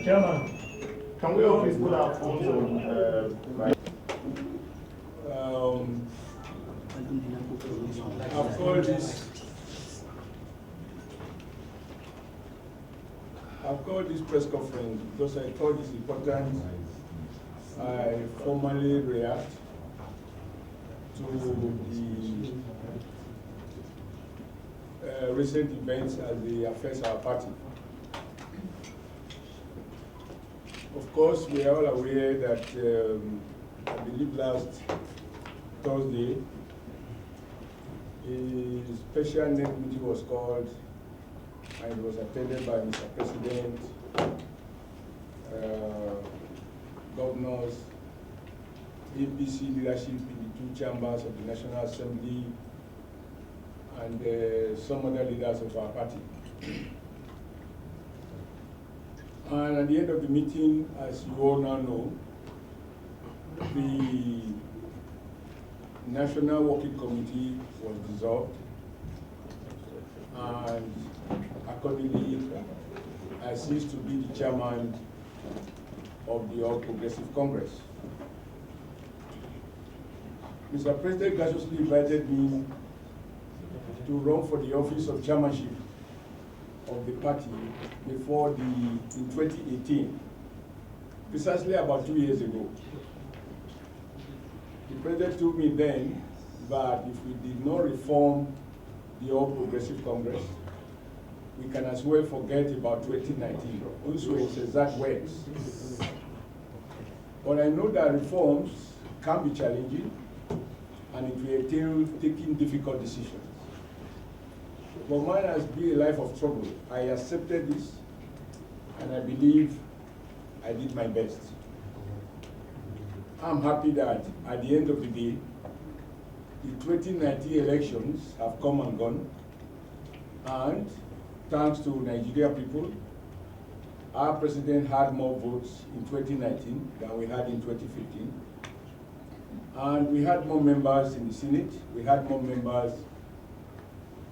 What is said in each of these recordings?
Chairman, can we all please put our phones on? I've called this press conference because I thought it's important I formally react to the recent events as they affect our party. Of course, we are all aware that I believe last Thursday, a special net meeting was called and it was attended by Mr. President, governors, APC leadership in the 2 chambers of the National Assembly, and some other leaders of our party. And at the end of the meeting, as you all now know, the National Working Committee was dissolved, and accordingly, I ceased to be the chairman of the All Progressive Congress. Mr. President graciously invited me to run for the office of chairmanship of the party in 2018, precisely about 2 years ago. The president told me then that if we did not reform the All Progressive Congress, we can as well forget about 2019. Also, it's exact words. But I know that reforms can be challenging, and it will entail taking difficult decisions. But mine has been a life of trouble. I accepted this, and I believe I did my best. I'm happy that at the end of the day, the 2019 elections have come and gone, and thanks to Nigeria people, our president had more votes in 2019 than we had in 2015. And we had more members in the Senate, we had more members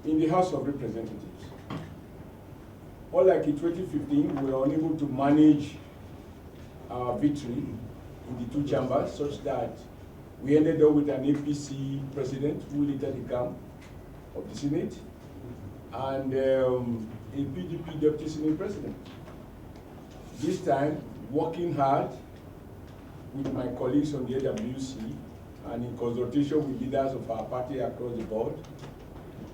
in the House of Representatives. Unlike in 2015, we were unable to manage our victory in the 2 chambers such that we ended up with an APC president who later became of the Senate, and a PDP deputy Senate president. This time, working hard with my colleagues on the NWC and in consultation with leaders of our party across the board,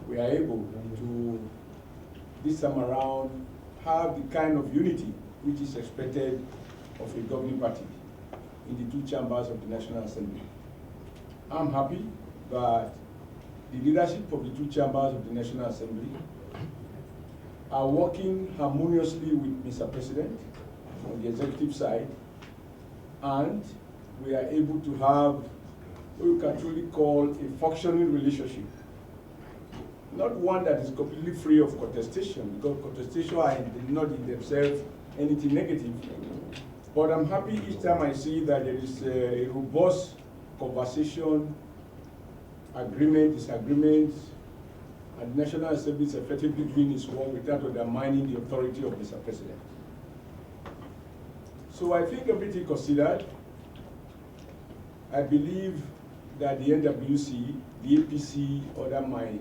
we are able to, this time around, have the kind of unity which is expected of a governing party in the 2 chambers of the National Assembly. I'm happy that the leadership of the 2 chambers of the National Assembly are working harmoniously with Mr. President on the executive side, and we are able to have what you can truly call a functioning relationship. Not one that is completely free of contestation, because contestation are not in themselves anything negative. But I'm happy each time I see that there is a robust conversation, agreement, disagreements, and the National Assembly is effectively doing its work without undermining the authority of Mr. President. So I think everything considered, I believe that the NWC, the APC, under my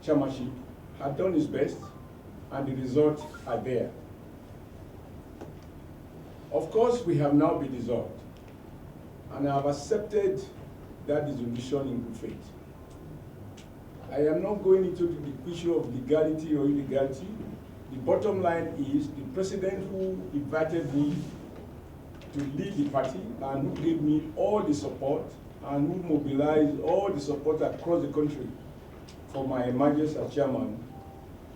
chairmanship, have done its best, and the results are there. Of course, we have now been dissolved, and I have accepted that dissolution in good faith. I am not going into the issue of legality or illegality. The bottom line is the president who invited me to lead the party and who gave me all the support and who mobilized all the support across the country for my emergence as chairman,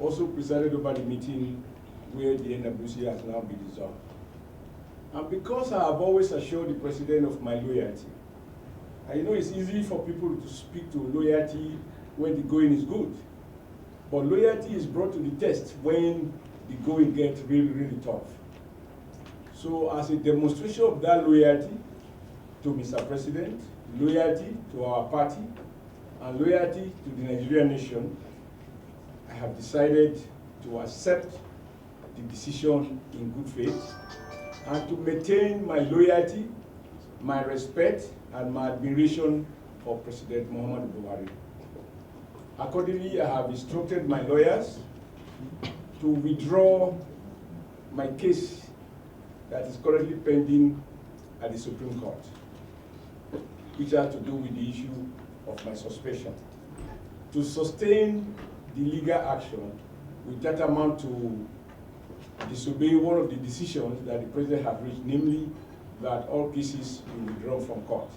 also presided over the meeting where the NWC has now been dissolved. And because I have always assured the president of my loyalty, I know it's easy for people to speak to loyalty when the going is good, but loyalty is brought to the test when the going gets really, really tough. So as a demonstration of that loyalty to Mr. President, loyalty to our party, and loyalty to the Nigerian nation, have decided to accept the decision in good faith and to maintain my loyalty, my respect, and my admiration for President Muhammadu Buhari. Accordingly, I have instructed my lawyers to withdraw my case that is currently pending at the Supreme Court, which has to do with the issue of my suspension. To sustain the legal action with that amount to disobey one of the decisions that the President has reached, namely that all cases will be withdrawn from court.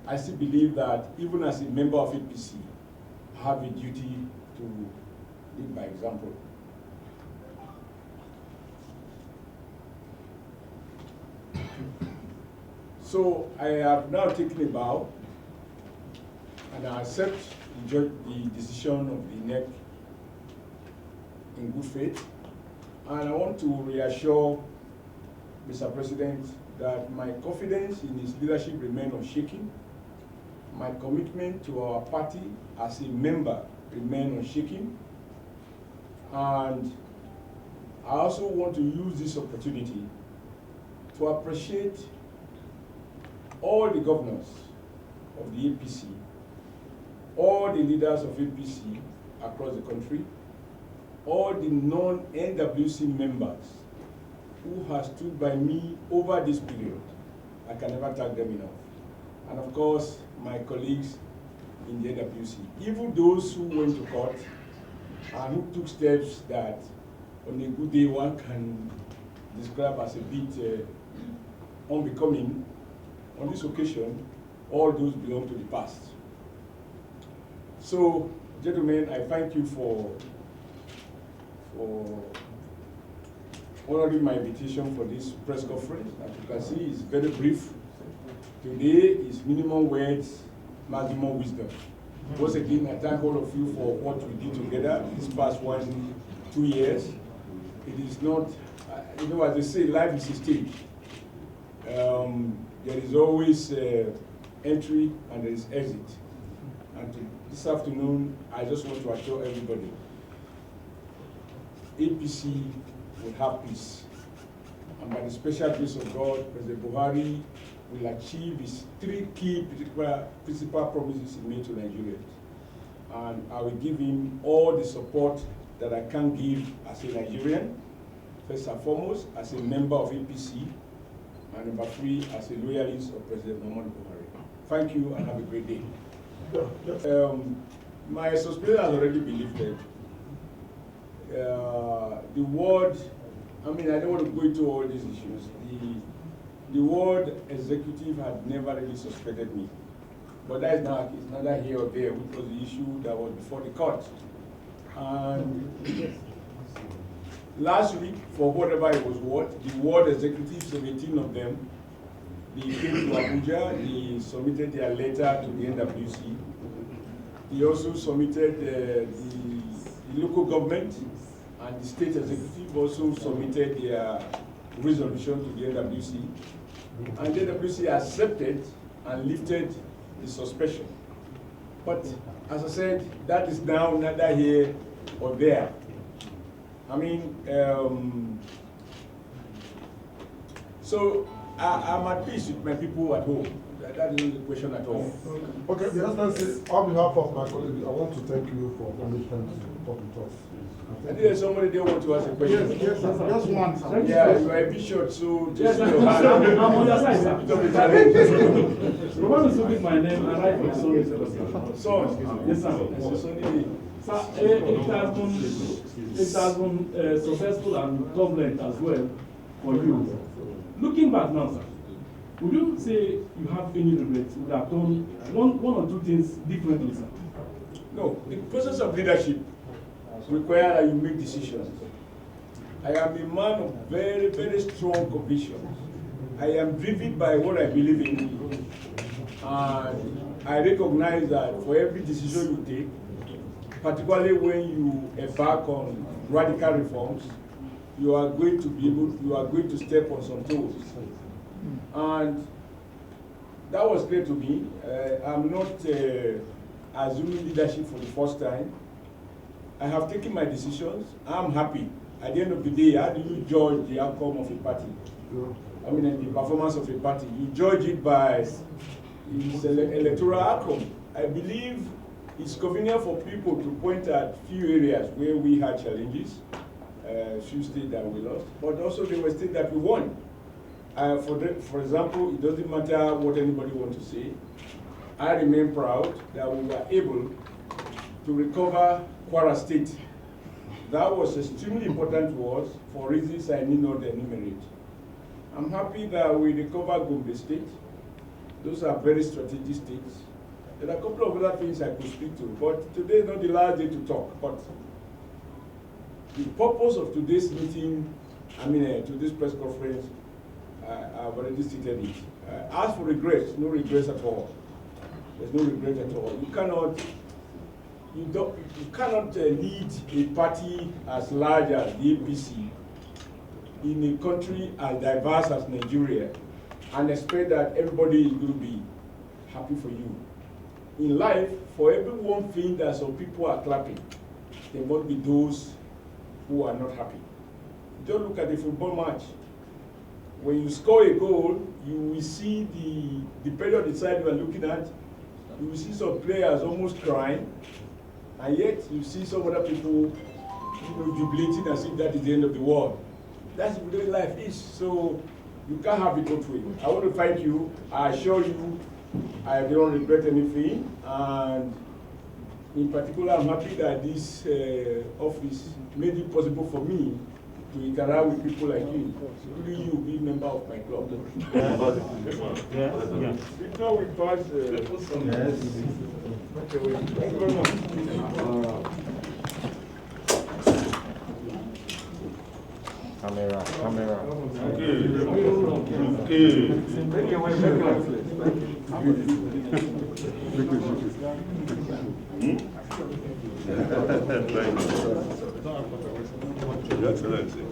I still believe that even as a member of APC, I have a duty to lead by example. So I have now taken a bow and I accept the decision of the NEC in good faith. And I want to reassure Mr. President that my confidence in his leadership remains unshaken. My commitment to our party as a member remains unshaken. And I also want to use this opportunity to appreciate all the governors of the APC, all the leaders of APC across the country, all the non-NWC members who have stood by me over this period. I can never thank them enough. And of course, my colleagues in the NWC, even those who went to court and who took steps that on a good day one can describe as a bit unbecoming. On this occasion, all those belong to the past. So, gentlemen, I thank you for honoring my invitation for this press conference. As you can see, it's very brief. Today is minimum words, maximum wisdom. Once again, I thank all of you for what we did together this past 2 years. It is not, you know, as they say, life is a stage. There is always entry and there is exit. And this afternoon, I just want to assure everybody, APC will have peace. And by the special grace of God, President Buhari will achieve his 3 key principal promises he made to Nigerians. And I will give him all the support that I can give as a Nigerian, first and foremost, as a member of APC, and number 3, as a loyalist of President Muhammadu Buhari. Thank you and have a great day. My suspension has already been lifted. The ward, I mean, I don't want to go into all these issues. The ward executive had never really suspended me. But that is not, it's neither here or there, which was the issue that was before the court. And last week, for whatever it was worth, the ward executive, 17 of them, they came to Abuja, they submitted their letter to the NWC. They also submitted the local government, and the state executive also submitted their resolution to the NWC. And the NWC accepted and lifted the suspension. But as I said, that is now neither here or there. I mean, so I'm at peace with my people at home. That isn't the question at all. Okay, the Excellency, on behalf of my colleagues, I want to thank you for permission to talk with us. I think there's somebody there want to ask a question. Yes, just one, sir. Yeah, you are a bit short, so just yes, your hand. I'm on your side, sir. Remember to speak my name and write for Sunday. Son. Yes, sir. Sunday. Sir, it has been successful and turbulent as well for you. Looking back now, sir, would you say you have any regrets? Would have done one or two things differently, sir? No, the process of leadership requires that you make decisions. I am a man of very, very strong convictions. I am driven by what I believe in. And I recognize that for every decision you take, particularly when you embark on radical reforms, you are going to step on some toes. And that was clear to me. I'm not assuming leadership for the first time. I have taken my decisions. I'm happy. At the end of the day, how do you judge the outcome of a party? I mean, the performance of a party. You judge it by its electoral outcome. I believe it's convenient for people to point at few areas where we had challenges, few states that we lost, but also there were states that we won. For example, it doesn't matter what anybody wants to say. I remain proud that we were able to recover Kwara State. That was extremely important to us for reasons I need not enumerate. I'm happy that we recovered Gombe State. Those are very strategic states. There are a couple of other things I could speak to, but today is not the last day to talk. But the purpose of today's meeting, today's press conference, I've already stated it. As for regrets, no regrets at all. There's no regret at all. You cannot lead a party as large as the APC in a country as diverse as Nigeria and expect that everybody is going to be happy for you. In life, for every one thing that some people are clapping, there must be those who are not happy. Just look at the football match. When you score a goal, you will see depending on the side you are looking at, you will see some players almost crying, and yet you see some other people jubilating as if that is the end of the world. That's the way life is. So you can't have it both ways. I want to thank you. I assure you, I don't regret anything. And in particular, I'm happy that this office made it possible for me to interact with people like you, including you, being a member of my club. Before we pass, yes. Thank you very much. Camera. Okay. Thank you. Your Excellency.